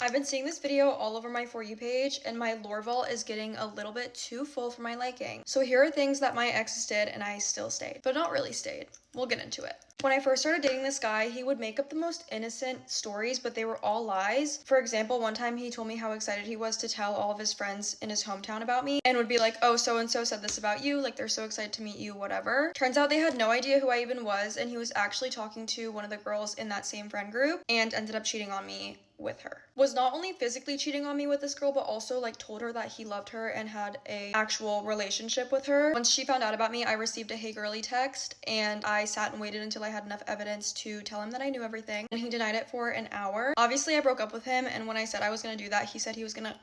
I've been seeing this video all over my For You page, and my lore vault is getting a little bit too full for my liking. So here are things that my exes did and I still stayed, but not really stayed. We'll get into it. When I first started dating this guy, he would make up the most innocent stories, but they were all lies. For example, one time he told me how excited he was to tell all of his friends in his hometown about me and would be like, oh, so-and-so said this about you, like they're so excited to meet you, whatever. Turns out they had no idea who I even was, and he was actually talking to one of the girls in that same friend group and ended up cheating on me with her. Was not only physically cheating on me with this girl, but also like told her that he loved her and had a actual relationship with her. Once she found out about me, I received a hey girly text, and I sat and waited until I had enough evidence to tell him that I knew everything, and he denied it for an hour. Obviously I broke up with him, and when I said I was gonna do that, he said he was gonna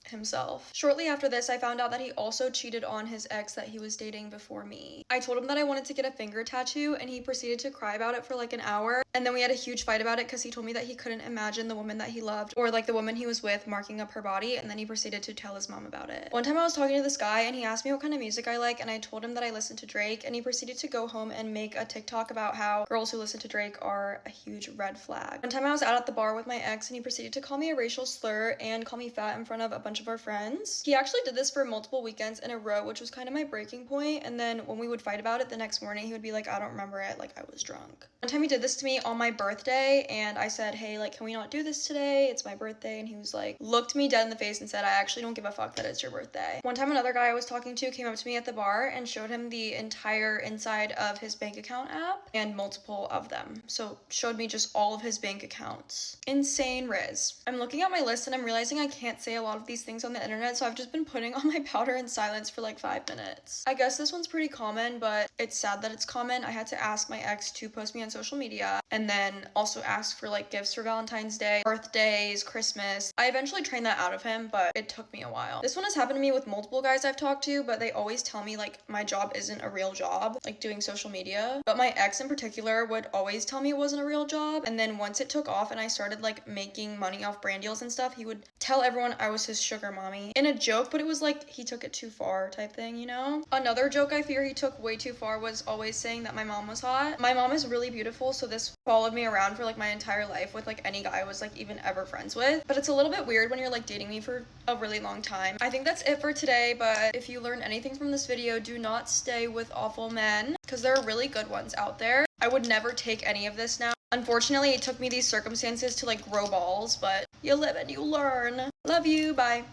himself. Shortly after this, I found out that he also cheated on his ex that he was dating before me. I told him that I wanted to get a finger tattoo, and he proceeded to cry about it for like an hour, and then we had a huge fight about it because he told me that he couldn't imagine the woman that he loved or like the woman he was with marking up her body, and then he proceeded to tell his mom about it. One time I was talking to this guy and he asked me what kind of music I like, and I told him that I listened to Drake, and he proceeded to go home and make a TikTok about how girls who listen to Drake are a huge red flag. One time I was out at the bar with my ex, and he proceeded to call me a racial slur and call me fat in front of a bunch of our friends. He actually did this for multiple weekends in a row, which was kind of my breaking point. And then when we would fight about it the next morning, he would be like, I don't remember it, like I was drunk. One time he did this to me on my birthday, and I said, hey, like, can we not do this today? It's my birthday. And he was like, looked me dead in the face and said, I actually don't give a fuck that it's your birthday. One time another guy I was talking to came up to me at the bar and showed him the entire inside of his bank account app and multiple of them. So showed me just all of his bank accounts. Insane Riz. I'm looking at my list and I'm realizing I can't say a lot of these things on the internet, so I've just been putting on my powder in silence for like 5 minutes. I guess this one's pretty common, but it's sad that it's common. I had to ask my ex to post me on social media, and then also ask for like gifts for Valentine's Day, birthdays, Christmas. I eventually trained that out of him, but it took me a while. This one has happened to me with multiple guys I've talked to, but they always tell me like my job isn't a real job, like doing social media. But my ex in particular would always tell me it wasn't a real job, and then once it took off and I started like making money off brand deals and stuff, he would tell everyone I was his sugar mommy in a joke, but it was like he took it too far type thing, you know? Another joke I fear he took way too far was always saying that my mom was hot. My mom is really beautiful, so this followed me around for like my entire life with like any guy I was like even ever friends with. But it's a little bit weird when you're like dating me for a really long time. I think that's it for today, but if you learned anything from this video, do not stay with awful men, because there are really good ones out there. I would never take any of this now. Unfortunately, it took me these circumstances to like grow balls, but you live and you learn. Love you, bye.